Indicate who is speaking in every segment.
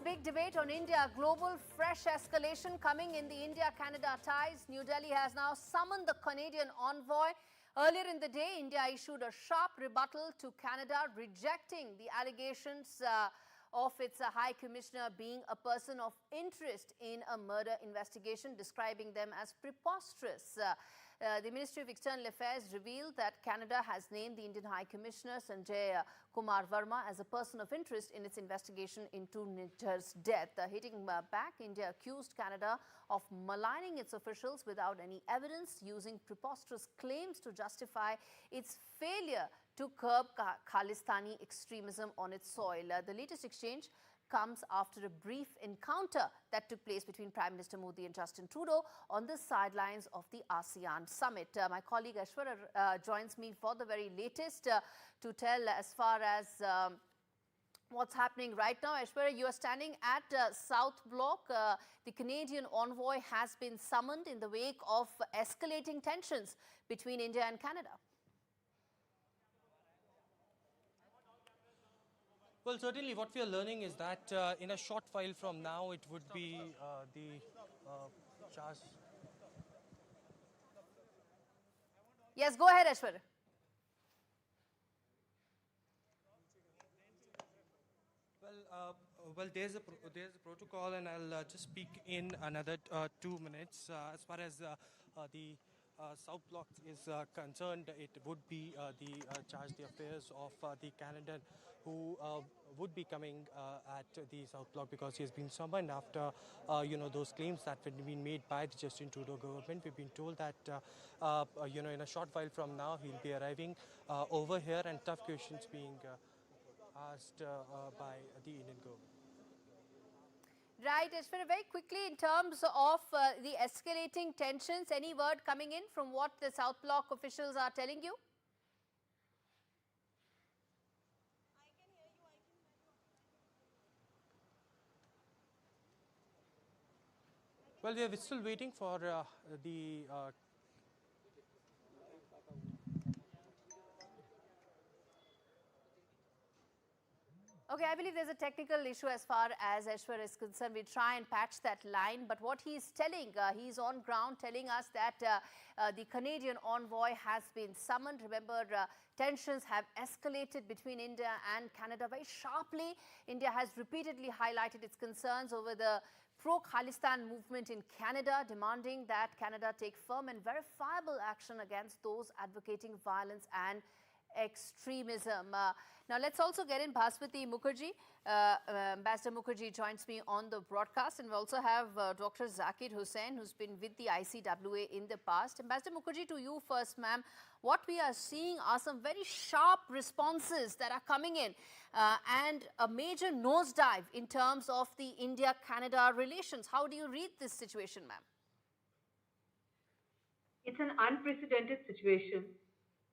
Speaker 1: big debate on India. Global fresh escalation coming in the India-Canada ties. New Delhi has now summoned the Canadian envoy. Earlier in the day, India issued a sharp rebuttal to Canada, rejecting the allegations of its High Commissioner being a person of interest in a murder investigation, describing them as preposterous. The Ministry of External Affairs revealed that Canada has named the Indian High Commissioner Sanjay Kumar Verma as a person of interest in its investigation into Nijjar's death. Hitting back, India accused Canada of maligning its officials without any evidence, using preposterous claims to justify its failure to curb Khalistani extremism on its soil. The latest exchange comes after a brief encounter that took place between Prime Minister Modi and Justin Trudeau on the sidelines of the ASEAN summit. My colleague Aishwarya joins me for the very latest to tell as far as what's happening right now. Aishwarya, you are standing at South Block. The Canadian envoy has been summoned in the wake of escalating tensions between India and Canada.
Speaker 2: Well, certainly what we are learning is that in a short while from now, it would be the charge.
Speaker 1: Yes, go ahead, Aishwarya.
Speaker 2: Well, there's a protocol, and I'll just speak in another 2 minutes. As far as the South Block is concerned, it would be the charge d'affaires of the Canadian who would be coming at the South Block, because he has been summoned after those claims that had been made by the Justin Trudeau government. We've been told that in a short while from now he'll be arriving over here, and tough questions being asked by the Indian government.
Speaker 1: Right, Aishwarya, very quickly in terms of the escalating tensions, any word coming in from what the South Block officials are telling you?
Speaker 3: I can hear you.
Speaker 2: Well, we are still waiting for the
Speaker 1: Okay, I believe there's a technical issue as far as Aishwarya is concerned. We try and patch that line, but what he's telling, he's on ground telling us that the Canadian envoy has been summoned. Remember, tensions have escalated between India and Canada very sharply. India has repeatedly highlighted its concerns over the pro-Khalistan movement in Canada, demanding that Canada take firm and verifiable action against those advocating violence and extremism. Now, let's also get in Bhaswati Mukherjee. Ambassador Mukherjee joins me on the broadcast, and we also have Dr. Zakir Hussain, who's been with the ICWA in the past. Ambassador Mukherjee, to you first, ma'am. What we are seeing are some very sharp responses that are coming in and a major nosedive in terms of the India-Canada relations. How do you read this situation, ma'am?
Speaker 4: It's an unprecedented situation,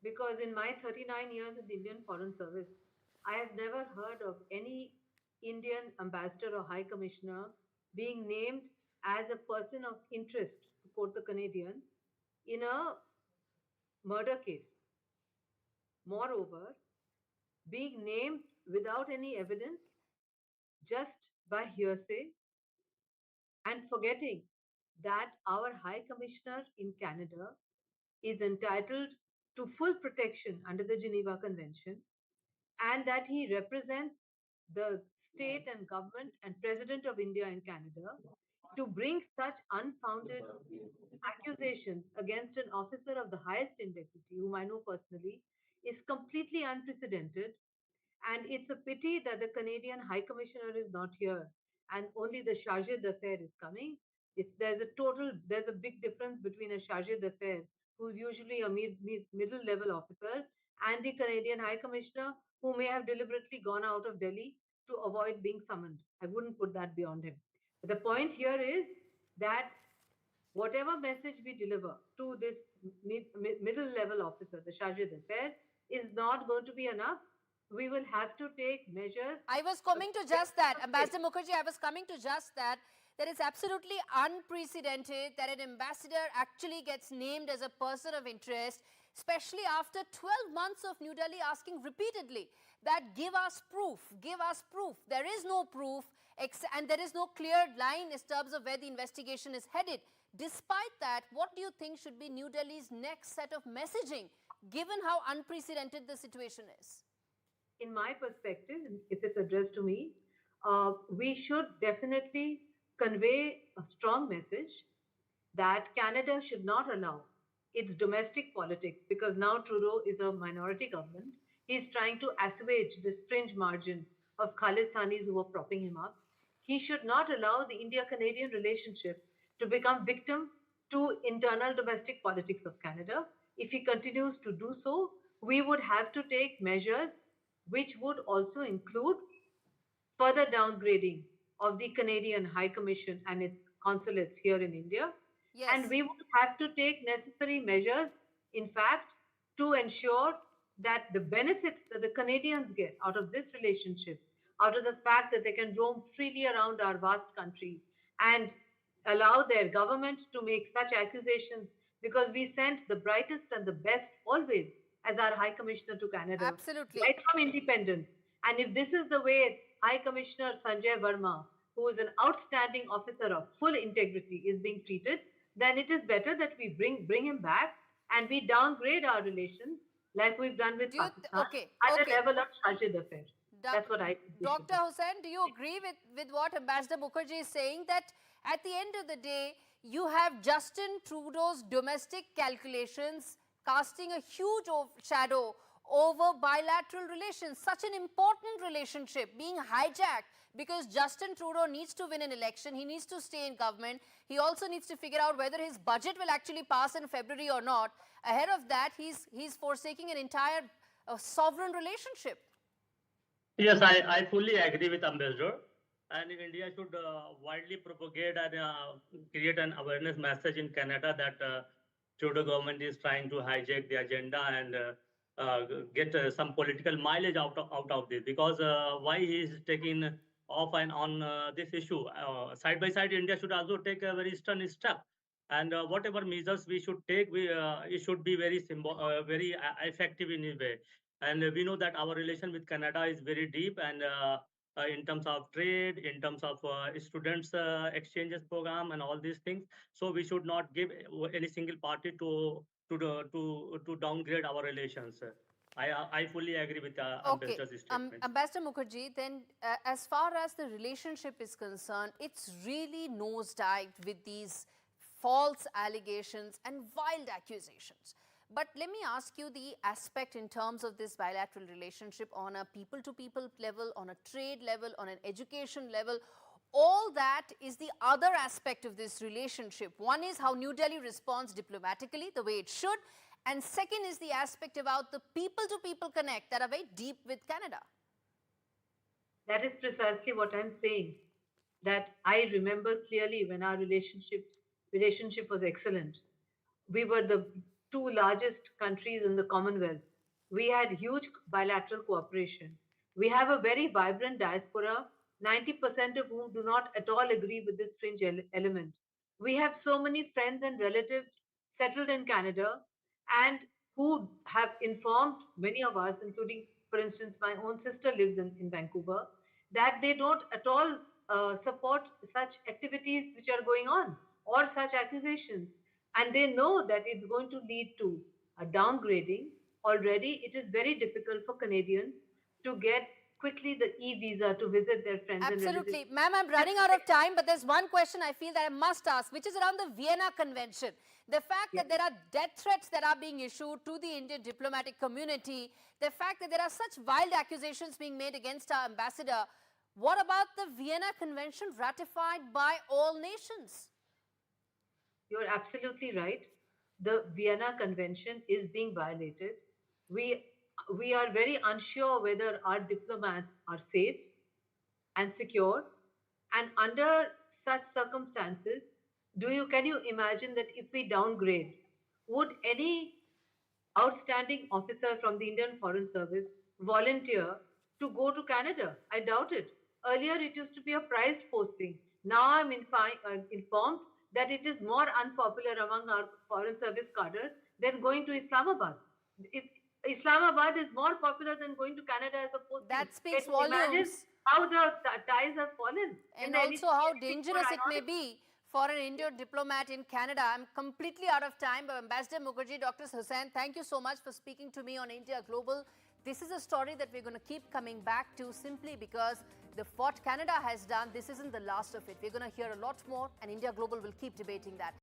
Speaker 4: because in my 39 years in the Indian Foreign Service, I have never heard of any Indian ambassador or high commissioner being named as a person of interest, to quote the Canadian, in a murder case. Moreover, being named without any evidence, just by hearsay, and forgetting that our high commissioner in Canada is entitled to full protection under the Geneva Convention, and that he represents the state and government and president of India and Canada, to bring such unfounded accusations against an officer of the highest integrity, whom I know personally, is completely unprecedented. And it's a pity that the Canadian High Commissioner is not here and only the charge d'affaires is coming. There's a big difference between a charge d'affaires, who's usually a middle level officer, and the Canadian High Commissioner, who may have deliberately gone out of Delhi to avoid being summoned. I wouldn't put that beyond him. But the point here is that whatever message we deliver to this middle level officer, the charge d'affaires, is not going to be enough. We will have to take measures.
Speaker 1: I was coming to just that, Ambassador Mukherjee, I was coming to just that. That is absolutely unprecedented that an ambassador actually gets named as a person of interest, especially after 12 months of New Delhi asking repeatedly that give us proof, give us proof. There is no proof, and there is no clear line in terms of where the investigation is headed. Despite that, what do you think should be New Delhi's next set of messaging, given how unprecedented the situation is?
Speaker 4: In my perspective, if it's addressed to me, we should definitely convey a strong message that Canada should not allow its domestic politics, because now Trudeau is a minority government. He's trying to assuage this fringe margin of Khalistanis who are propping him up. He should not allow the India-Canadian relationship to become victim to internal domestic politics of Canada. If he continues to do so, we would have to take measures which would also include further downgrading of the Canadian High Commission and its consulates here in India.
Speaker 1: Yes.
Speaker 4: And we would have to take necessary measures, in fact, to ensure that the benefits that the Canadians get out of this relationship, out of the fact that they can roam freely around our vast country and allow their government to make such accusations, because we sent the brightest and the best always as our High Commissioner to Canada,
Speaker 1: Absolutely.
Speaker 4: right from independence. And if this is the way High Commissioner Sanjay Verma, who is an outstanding officer of full integrity, is being treated, then it is better that we bring him back and we downgrade our relations like we've done with Pakistan at the level of Shahid affair. That's what I think.
Speaker 1: Dr. Hussain, do you agree with what Ambassador Mukherjee is saying, that at the end of the day, you have Justin Trudeau's domestic calculations casting a huge shadow over bilateral relations, such an important relationship being hijacked because Justin Trudeau needs to win an election, he needs to stay in government, he also needs to figure out whether his budget will actually pass in February or not. Ahead of that, he's forsaking an entire sovereign relationship.
Speaker 5: Yes, I fully agree with Ambassador. And India should widely propagate and create an awareness message in Canada that Trudeau government is trying to hijack the agenda and get some political mileage out of this. Because why he is taking off and on this issue? Side by side, India should also take a very stern step. And whatever measures we should take, it should be very very effective in a way. And we know that our relation with Canada is very deep, and in terms of trade, in terms of students exchanges program and all these things. So we should not give any single party to downgrade our relations. I fully agree with Ambassador's statement.
Speaker 1: Ambassador Mukherjee, then as far as the relationship is concerned, it's really nosedived with these false allegations and wild accusations. But let me ask you the aspect in terms of this bilateral relationship on a people-to-people level, on a trade level, on an education level. All that is the other aspect of this relationship. One is how New Delhi responds diplomatically, the way it should. And second is the aspect about the people-to-people connect that are very deep with Canada.
Speaker 4: That is precisely what I'm saying. That I remember clearly when our relationship was excellent. We were the two largest countries in the Commonwealth. We had huge bilateral cooperation. We have a very vibrant diaspora, 90% of whom do not at all agree with this fringe element. We have so many friends and relatives settled in Canada and who have informed many of us, including, for instance, my own sister lives in Vancouver, that they don't at all support such activities which are going on or such accusations. And they know that it's going to lead to a downgrading. Already, it is very difficult for Canadians to get quickly the e-visa to visit their friends and relatives.
Speaker 1: Absolutely. Ma'am, I'm running out of time, but there's one question I feel that I must ask, which is around the Vienna Convention. The fact that there are death threats that are being issued to the Indian diplomatic community, the fact that there are such wild accusations being made against our ambassador, what about the Vienna Convention ratified by all nations?
Speaker 4: You're absolutely right. The Vienna Convention is being violated. We are very unsure whether our diplomats are safe and secure. And under such circumstances, can you imagine that if we downgrade, would any outstanding officer from the Indian Foreign Service volunteer to go to Canada? I doubt it. Earlier, it used to be a prized posting. Now I'm informed that it is more unpopular among our foreign service cadres than going to Islamabad. If Islamabad is more popular than going to Canada as a posting.
Speaker 1: That speaks
Speaker 4: Can you imagine
Speaker 1: volumes.
Speaker 4: how the ties have fallen?
Speaker 1: And
Speaker 4: there
Speaker 1: also how dangerous it may
Speaker 4: ironic?
Speaker 1: be for an Indian diplomat in Canada. I'm completely out of time, but Ambassador Mukherjee, Dr. Hussain, thank you so much for speaking to me on India Global. This is a story that we're going to keep coming back to simply because what Canada has done, this isn't the last of it. We're going to hear a lot more, and India Global will keep debating that.